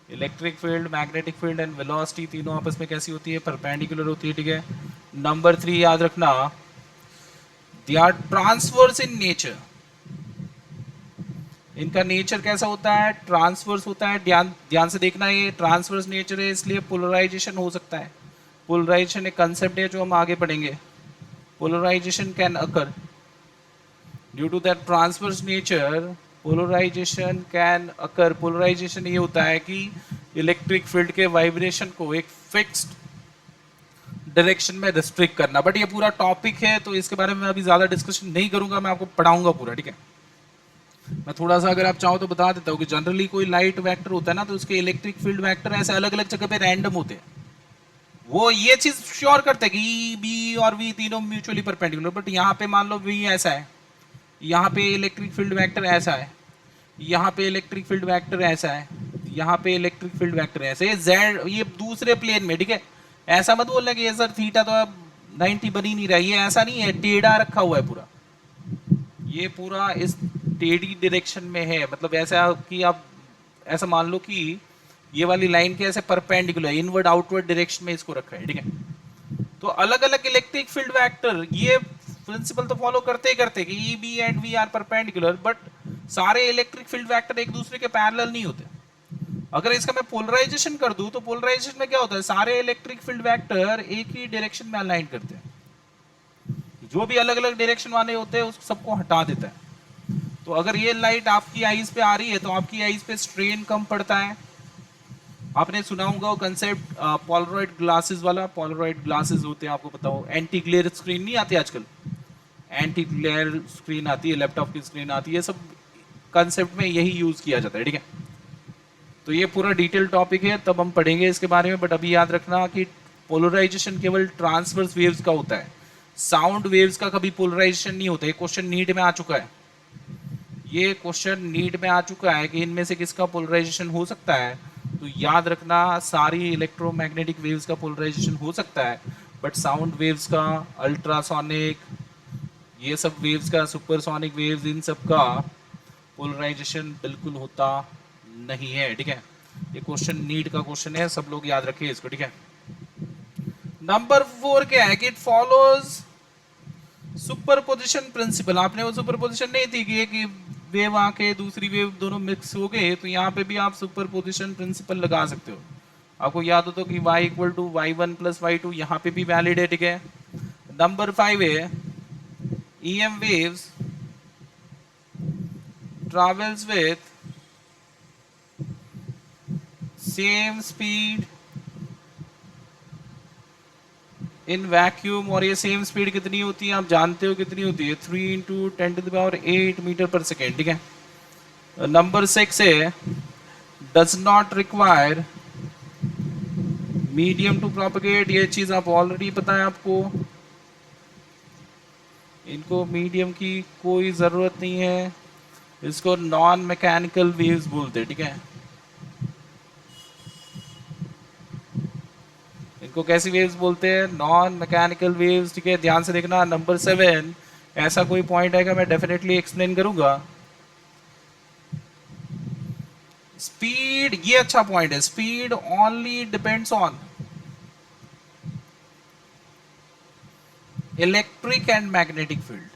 Electric field, magnetic field and velocity तीनों आपस में कैसी होती है? परपेंडिकुलर होती है, ठीक है। नंबर 3 याद रखना, they are transverse in nature. इनका नेचर कैसा होता है? ट्रांसवर्स होता है। ध्यान ध्यान से देखना, ये ट्रांसवर्स नेचर है, इसलिए पोलराइजेशन हो सकता है। पोलराइजेशन एक कंसेप्ट है जो हम आगे पढ़ेंगे। Polarization can occur due to that transverse nature. Polarization can occur, polarization ये होता है कि इलेक्ट्रिक फील्ड के वाइब्रेशन को एक फिक्स्ड डायरेक्शन में रिस्ट्रिक्ट करना। बट ये पूरा टॉपिक है तो इसके बारे में अभी ज्यादा डिस्कशन नहीं करूंगा, मैं आपको पढ़ाऊंगा पूरा, ठीक है। मैं थोड़ा सा अगर आप चाहो तो बता देता हूँ कि जनरली कोई लाइट वेक्टर होता है ना, तो उसके इलेक्ट्रिक फील्ड वेक्टर ऐसे अलग अलग जगह पे रैंडम होते हैं। वो ये चीज श्योर करते हैं कि बी और वी तीनों म्यूचुअली परपेंडिकुलर, बट यहाँ पे मान लो वी ऐसा है, यहाँ पे इलेक्ट्रिक फील्ड वेक्टर ऐसा है, यहाँ पे इलेक्ट्रिक फील्ड वेक्टर ऐसा है, यहाँ पे इलेक्ट्रिक फील्ड वेक्टर ऐसा है, जेड ये दूसरे प्लेन में, ठीक है। ऐसा मत बोलना कि ये सर थीटा तो अब 90 बन ही नहीं रहा, ये ऐसा नहीं है, टेढ़ा रखा हुआ है पूरा, ये पूरा इस टेढ़ी डायरेक्शन में है, मतलब ऐसा कि आप ऐसा मान लो कि ये वाली लाइन के ऐसे परपेंडिकुलर इनवर्ड आउटवर्ड डायरेक्शन में इसको रखा है, ठीक है। तो अलग अलग इलेक्ट्रिक फील्ड वेक्टर ये प्रिंसिपल तो फॉलो करते ही करते कि e b and v are perpendicular, but सारे इलेक्ट्रिक फील्ड वेक्टर एक दूसरे के पैरेलल नहीं होते। अगर इसका मैं पोलराइजेशन कर दूं तो पोलराइजेशन में क्या होता है, सारे इलेक्ट्रिक फील्ड वेक्टर एक ही डायरेक्शन में अलाइन करते हैं, जो भी अलग अलग डायरेक्शन वाले होते हैं उस सबको हटा देता है। तो अगर ये लाइट आपकी आईज पे आ रही है तो आपकी आईज पे स्ट्रेन कम पड़ता है। आपने सुना होगा वो कंसेप्ट पोलरॉइड ग्लासेस वाला, पोलरॉइड ग्लासेस होते हैं, आपको पता हो, एंटी ग्लेयर स्क्रीन नहीं आती आजकल, एंटी ग्लेयर स्क्रीन आती है, लैपटॉप की स्क्रीन आती है, सब कंसेप्ट में यही यूज किया जाता है, ठीक है। तो ये पूरा डिटेल टॉपिक है, तब हम पढ़ेंगे इसके बारे में, बट अभी याद रखना कि पोलराइजेशन केवल ट्रांसवर्स वेव्स का होता है, साउंड वेव्स का कभी पोलराइजेशन नहीं होता। ये क्वेश्चन नीट में आ चुका है, ये क्वेश्चन नीट में आ चुका है कि इनमें से किसका पोलराइजेशन हो सकता है। तो याद रखना सारी इलेक्ट्रोमैग्नेटिक वेव्स का पोलराइजेशन हो सकता है, बट साउंड वेव्स का, अल्ट्रासोनिक, ये सब वेव्स का, सुपरसोनिक वेव्स, इन सब का पोलराइजेशन बिल्कुल होता नहीं है, ठीक है। ये क्वेश्चन नीट का क्वेश्चन है, सब लोग याद रखिए इसको, ठीक है। नंबर 4 क्या है कि इट फॉलोज सुपरपोजिशन प्रिंसिपल। आपने वो सुपरपोजिशन नहीं थी कि एक वेव आके दूसरी वेव दोनों मिक्स हो गए, तो यहाँ पे भी आप सुपरपोजिशन प्रिंसिपल लगा सकते हो। आपको याद हो तो कि y equal to y1 plus y2 यहाँ पे भी वैलिड है, ठीक है। नंबर 5 है EM waves travels with same speed in vacuum, और ये सेम स्पीड कितनी होती है आप जानते हो कितनी होती है, 3 इंटू 10⁸ मीटर पर सेकेंड, ठीक है। नंबर 6 है does not require medium to propagate. ये चीज आप ऑलरेडी पता है आपको, इनको मीडियम की कोई जरूरत नहीं है, इसको नॉन मैकेनिकल वेव्स बोलते हैं, ठीक है। इनको कैसी वेव्स बोलते हैं, नॉन मैकेनिकल वेव्स, ठीक है। ध्यान से देखना। नंबर 7 ऐसा कोई पॉइंट आएगा मैं डेफिनेटली एक्सप्लेन करूंगा। स्पीड, ये अच्छा पॉइंट है, speed only depends on electric and magnetic field,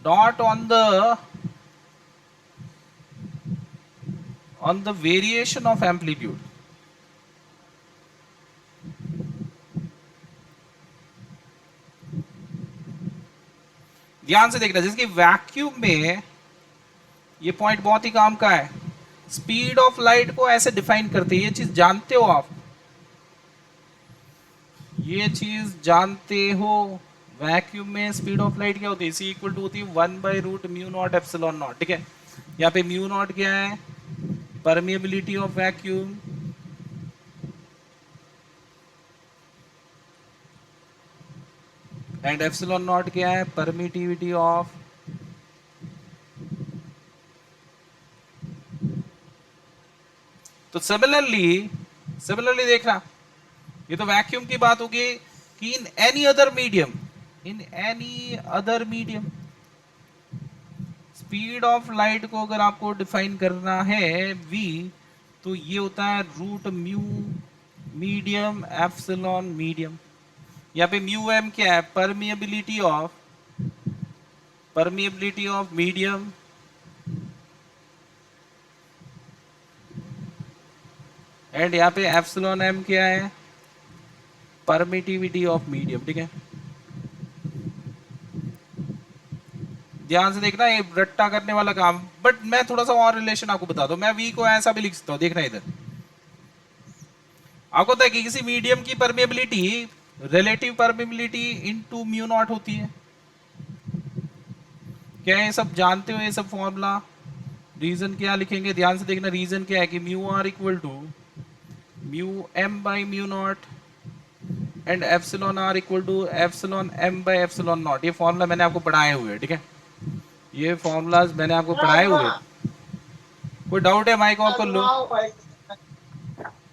not on the variation of amplitude। ध्यान से देखना, जैसे कि वैक्यूम में ये पॉइंट बहुत ही काम का है, स्पीड ऑफ लाइट को ऐसे डिफाइन करते हैं, ये चीज जानते हो आप, ये चीज जानते हो। वैक्यूम में स्पीड ऑफ लाइट क्या होती है, सी इक्वल टू होती है 1/√μ0 ε0, ठीक है। यहाँ पे म्यू नॉट क्या है, परमिएबिलिटी ऑफ वैक्यूम, एंड ε0 क्या है, परमिटिविटी ऑफ तो सिमिलरली देखना, ये तो वैक्यूम की बात होगी कि in any other medium speed of light को अगर आपको डिफाइन करना है v, तो ये होता है root mu medium epsilon medium. यहाँ पे म्यू एम क्या है, परमिएबिलिटी ऑफ मीडियम, एंड यहाँ पे एप्सिलॉन एम क्या है, परमिटिविटी ऑफ मीडियम, ठीक है। ध्यान से देखना, ये रट्टा करने वाला काम, बट मैं थोड़ा सा और रिलेशन आपको बता दूं, मैं वी को ऐसा भी लिख सकता हूं, देखना इधर। आपको पता है कि किसी मीडियम की permeability relative permeability into mu naught होती है, क्या ये सब जानते हो, ये सब फॉर्मूला। रीजन क्या लिखेंगे, ध्यान से देखना, रीजन क्या है कि mu r equal to mu m by mu naught and epsilon r equal to epsilon m by epsilon naught. ये फॉर्मूला मैंने आपको पढ़ाए हुए हैं, ठीक है, ये फॉर्मूलाज मैंने आपको पढ़ाए हुए हैं। कोई डाउट है? माइक ऑफ कर लो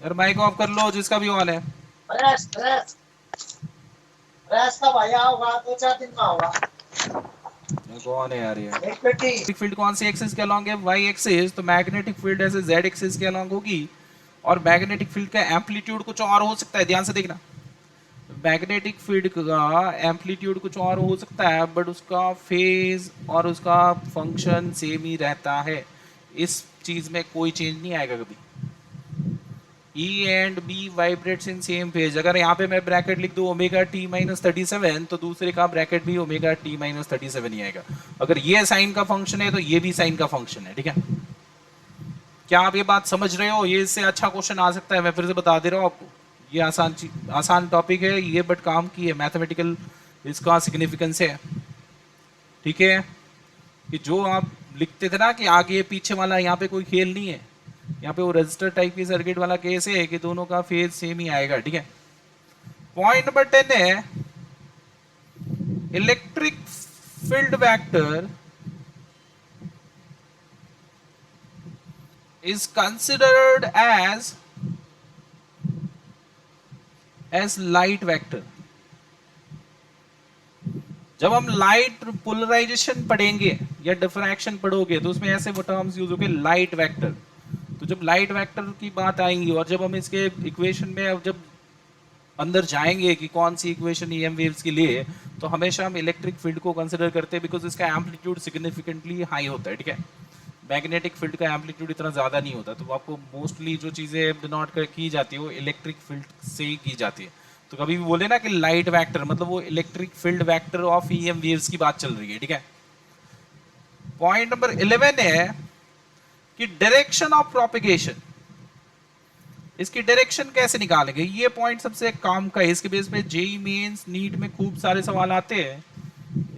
यार, माइक ऑफ कर लो जिसका भी ऑन है। कौन है यार ये? मैग्नेटिक फील्ड कौन सी एक्सिस के अलोंग है? Y axis. तो मैग्नेटिक फील्ड ऐसे जेड एक्सिस के अलोंग होगी, और मैग्नेटिक फील्ड का एम्पलीट्यूड कुछ और हो सकता है, ध्यान से देखना। मैग्नेटिक फील्ड का एम्पलीट्यूड कुछ और हो सकता है, बट उसका फेज और उसका फंक्शन सेम ही रहता है। इस चीज में कोई चेंज नहीं आएगा कभी। E and B vibrates in same phase. अगर यहाँ पे मैं ब्रैकेट लिख दूं ओमेगा टी माइनस 37, तो दूसरे का ब्रैकेट भी ओमेगा टी माइनस 37 ही आएगा। अगर ये साइन का फंक्शन है तो ये भी साइन का फंक्शन है, ठीक है। क्या आप ये बात समझ रहे हो? ये इससे अच्छा क्वेश्चन आ सकता है, मैं फिर से बता दे रहा हूँ आपको। ये आसान टॉपिक है ये, बट काम की है, मैथमेटिकल इसका सिग्निफिकेंस है, ठीक है। कि जो आप लिखते थे ना कि आगे पीछे वाला, यहाँ पे कोई खेल नहीं है। यहाँ पे वो रजिस्टर टाइप की सर्किट वाला केस है कि दोनों का फेज सेम ही आएगा, ठीक है। पॉइंट नंबर 10 है electric field vector is considered as light vector। जब हम लाइट पोलराइजेशन पढ़ेंगे या डिफ्रैक्शन पढ़ोगे तो उसमें ऐसे वो टर्म्स यूज होंगे, लाइट वेक्टर। तो जब लाइट वेक्टर की बात आएंगी और जब हम इसके इक्वेशन में अब जब अंदर जाएंगे कि कौन सी इक्वेशन ईएम वेव्स के लिए, तो हमेशा हम इलेक्ट्रिक फील्ड को कंसिडर करते हैं, बिकॉज इसका एम्पलीट्यूड सिग्निफिकेंटली हाई होता है, ठीक है। मैग्नेटिक फील्ड का एम्पलीट्यूड इतना ज़्यादा नहीं होता, तो आपको मोस्टली जो चीज़ें डिनोट की जाती है वो इलेक्ट्रिक फील्ड से ही की जाती है। तो कभी भी बोले ना कि लाइट वेक्टर, मतलब वो electric field vector of EM waves की बात चल रही है, ठीक है। पॉइंट नंबर 11 है कि डायरेक्शन ऑफ प्रोपिगेशन। इसकी डायरेक्शन कैसे निकालेंगे, ये पॉइंट सबसे काम का है। इसके बेस पे जेई मेंस नीट में खूब सारे सवाल आते हैं।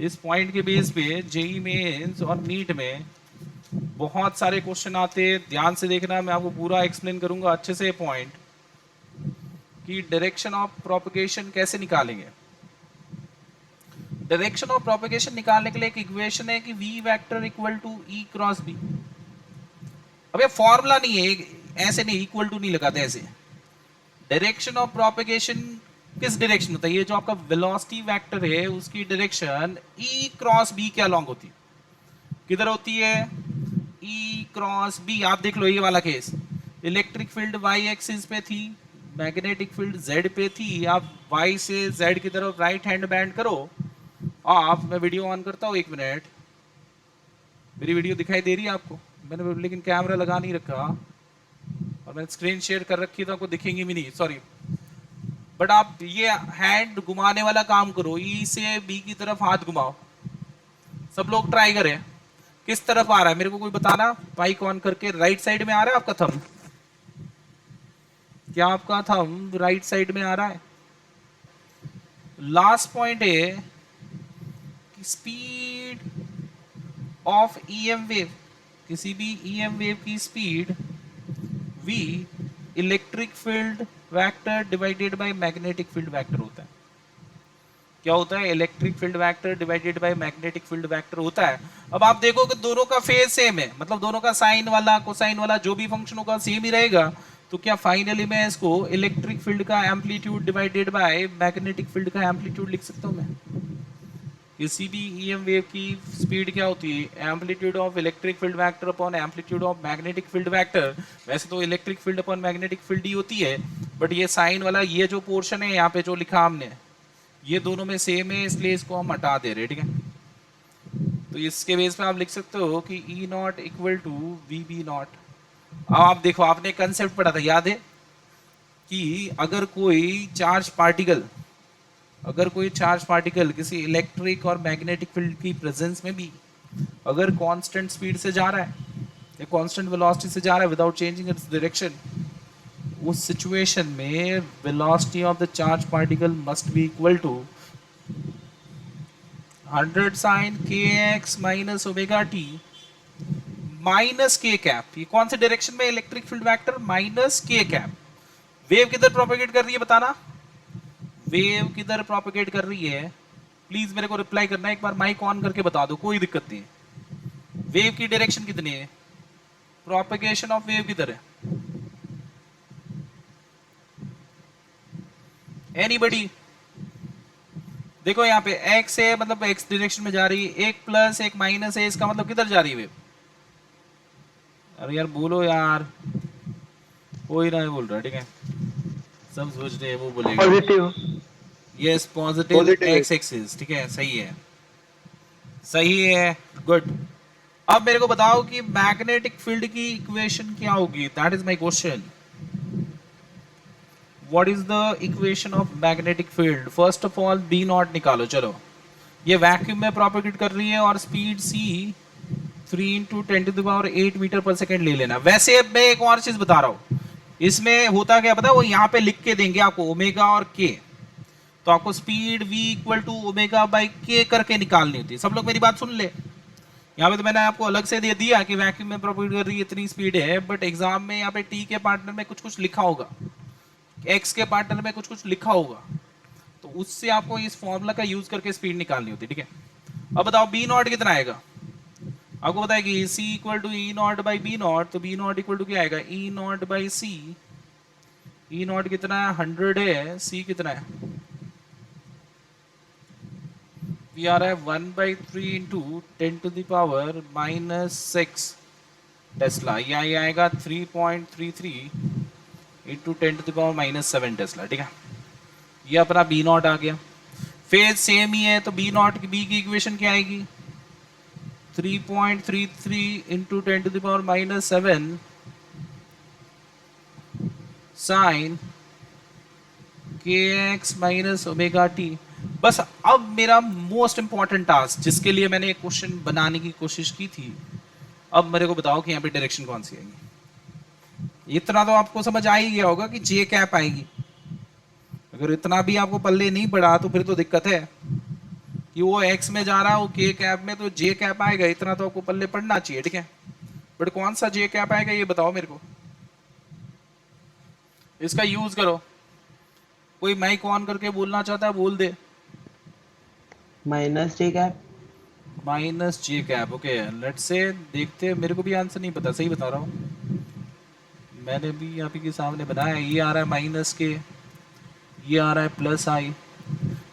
इस पॉइंट के बेस पे जेई मेंस और नीट में बहुत सारे क्वेश्चन आते हैं। ध्यान से देखना, मैं आपको पूरा एक्सप्लेन करूंगा अच्छे से पॉइंट कि डायरेक्शन ऑफ प्रोपगेशन कैसे निकालेंगे। डायरेक्शन ऑफ प्रोपगेशन निकालने के लिए एक इक्वेशन है कि v vector equal to e cross b। अब ये फॉर्मूला नहीं है, ऐसे नहीं, इक्वल टू नहीं लगाते ऐसे। डायरेक्शन ऑफ प्रोपगेशन किस डायरेक्शन होता है? ये जो आपका वेलोसिटी वेक्टर है उसकी डायरेक्शन e क्रॉस b के अलोंग होती है। किधर होती है? E cross B। आप देख लो ये वाला case, electric field y axis पे थी, मैग्नेटिक फील्ड z पे थी। आप y से z की तरफ राइट हैंड बैंड करो। आप, मैं वीडियो ऑन करता हूँ, एक मिनट। मेरी वीडियो दिखाई दे रही है आपको? मैंने लेकिन कैमरा लगा नहीं रखा और मैंने स्क्रीन शेयर कर रखी तो आपको दिखेंगी भी नहीं, सॉरी। बट आप ये हैंड घुमाने वाला काम करो, ई से बी की तरफ हाथ घुमाओ। सब लोग ट्राई करें। किस तरफ आ रहा है मेरे को कोई बताना, माइक ऑन करके। राइट साइड में आ रहा है आपका थंब? क्या आपका थंब राइट साइड में आ रहा है? लास्ट पॉइंट है कि स्पीड ऑफ ईएम वेव, किसी भी ईएम वेव की speed v electric field vector divided by magnetic field vector होता है। क्या होता है? Electric field vector divided by magnetic field vector होता है। अब आप देखो कि दोनों का फेज सेम है, मतलब दोनों का साइन वाला कोसाइन वाला जो भी फंक्शन होगा सेम ही रहेगा। तो क्या फाइनली मैं इसको इलेक्ट्रिक फील्ड का amplitude divided by magnetic field का एम्पलीट्यूड लिख सकता हूं मैं? किसी भी ईएम वेव की स्पीड क्या होती है? Amplitude of electric field vector upon amplitude of magnetic field vector. वैसे तो electric field upon magnetic field ही होती है, बट ये साइन वाला ये जो पोर्शन है यहाँ पे जो लिखा हमने, ये दोनों में सेम है, इसलिए इसको हम हटा दे रहे हैं, ठीक है। तो इसके बेस पे आप लिख सकते हो कि E naught equal to V B naught. अब आप देखो, आपने कंसेप्ट पढ़ा था, याद है कि अगर कोई चार्ज पार्टिकल किसी इलेक्ट्रिक और मैग्नेटिक फील्ड की प्रेजेंस में भी अगर कांस्टेंट स्पीड से जा रहा है या कांस्टेंट वेलोसिटी से जा रहा है विदाउट चेंजिंग इट्स डायरेक्शन, उस सिचुएशन में velocity of the charge particle must be equal to 100 sin kx minus omega t minus k cap. ये कौन से डायरेक्शन में electric field vector? Minus k cap. Wave किधर प्रोपेगेट कर रही है बताना, वेव किधर प्रोपेगेट कर रही है, प्लीज मेरे को रिप्लाई करना, एक बार माइक ऑन करके बता दो, कोई दिक्कत नहीं है। वेव की डायरेक्शन कितनी है, प्रोपेगेशन ऑफ वेव किधर है, एनीबडी? देखो यहाँ पे x है, मतलब x डायरेक्शन में जा रही है, एक प्लस एक माइनस है, इसका मतलब किधर जा रही है वेव? अरे यार बोलो यार, कोई ना बोल रहा, ठीक है, सब सोच रहे हैं वो बोलेगा। Positive. Yes, positive Positive x axis, ठीक है, सही है, सही है, गुड। अब मेरे को बताओ कि मैग्नेटिक फील्ड की इक्वेशन क्या होगी, that is my question. What is the equation of magnetic field? First of all B not निकालो, चलो ये वैक्यूम में प्रोपेगेट कर रही है और स्पीड सी 3 इंटू 10⁸ मीटर पर सेकेंड ले लेना। वैसे अब मैं एक और चीज बता रहा हूँ, इसमें होता क्या पता है, वो यहाँ पे लिख के देंगे आपको ओमेगा और के, तो आपको speed v equal to omega by k करके निकालनी होती है। सब लोग मेरी बात सुन ले, यहाँ पे तो मैंने आपको अलग से दे दिया कि वैक्यूम में प्रोपेगेट कर रही है इतनी स्पीड है, बट एग्जाम में यहाँ पे t के पार्टनर में कुछ कुछ लिखा होगा, x के पार्टनर में कुछ कुछ लिखा होगा, तो उससे आपको इस फॉर्मूला का यूज करके स्पीड निकालनी होती है, ठीक है। अब बताओ बी नॉट कितना आएगा, आपको पता है कि c equal to E naught by B naught, तो बी नॉट इक्वल टू क्या आएगा, E naught by C. E naught कितना है, 100 है, c कितना है, वी आ रहा है 1/3 इंटू 10⁻⁻6 टेस्ला, या ये आएगा 3.33 इंटू 10⁻⁻7 टेस्ला, ठीक है। ये अपना बी नॉट आ गया, फेज सेम ही है, तो बी नॉट बी की इक्वेशन क्या आएगी, 3.33 into 10⁻⁻7 sine kx minus omega t. बस अब मेरा मोस्ट इंपॉर्टेंट टास्क, जिसके लिए मैंने एक क्वेश्चन बनाने की कोशिश की थी, अब मेरे को बताओ कि यहाँ पे डायरेक्शन कौन सी आएगी। इतना तो आपको समझ आ ही गया होगा कि जे कैप आएगी, अगर इतना भी आपको पल्ले नहीं पड़ा तो फिर तो दिक्कत है, कि वो एक्स में जा रहा है वो के कैप में, तो जे कैप आएगा, इतना तो आपको पल्ले पड़ना चाहिए, ठीक है। बट कौन सा जे कैप आएगा ये बताओ मेरे को, इसका यूज करो। कोई माइक ऑन करके बोलना चाहता है बोल दे। Minus j cap. Minus J cap, okay, let's say देखते हैं, मेरे को भी आंसर नहीं पता, सही बता रहा हूँ, मैंने भी यहाँ पे के सामने बनाया, ये आ रहा है माइनस के, ये आ रहा है प्लस आई,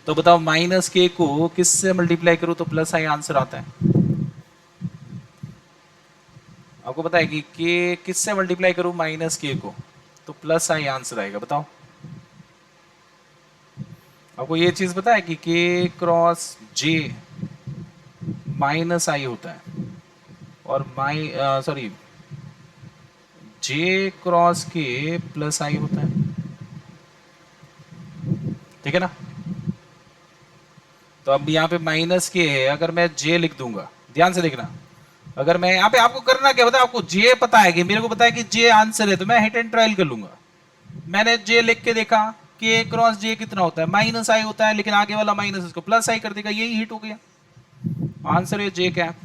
तो बताओ माइनस के को किससे मल्टीप्लाई करूँ तो प्लस आई आंसर आता है। आपको पता है कि के किससे मल्टीप्लाई करूँ माइनस के को तो प्लस आई आंसर आएगा, बताओ। आपको ये चीज पता है कि के क्रॉस जे माइनस आई होता है, और सॉरी जे क्रॉस के प्लस आई होता है, ठीक है ना। तो अब यहाँ पे माइनस के है, अगर मैं जे लिख दूंगा, ध्यान से देखना, अगर मैं यहाँ पे, आपको करना क्या पता है, आपको जे पता है कि मेरे को पता है कि जे आंसर है, तो मैं हिट एंड ट्रायल कर लूंगा। मैंने जे लिख के देखा, के क्रॉस जे कितना होता है, माइनस आई होता है, लेकिन आगे वाला माइनस इसको प्लस आई कर देगा, यही हिट हो गया, आंसर है जे कैप।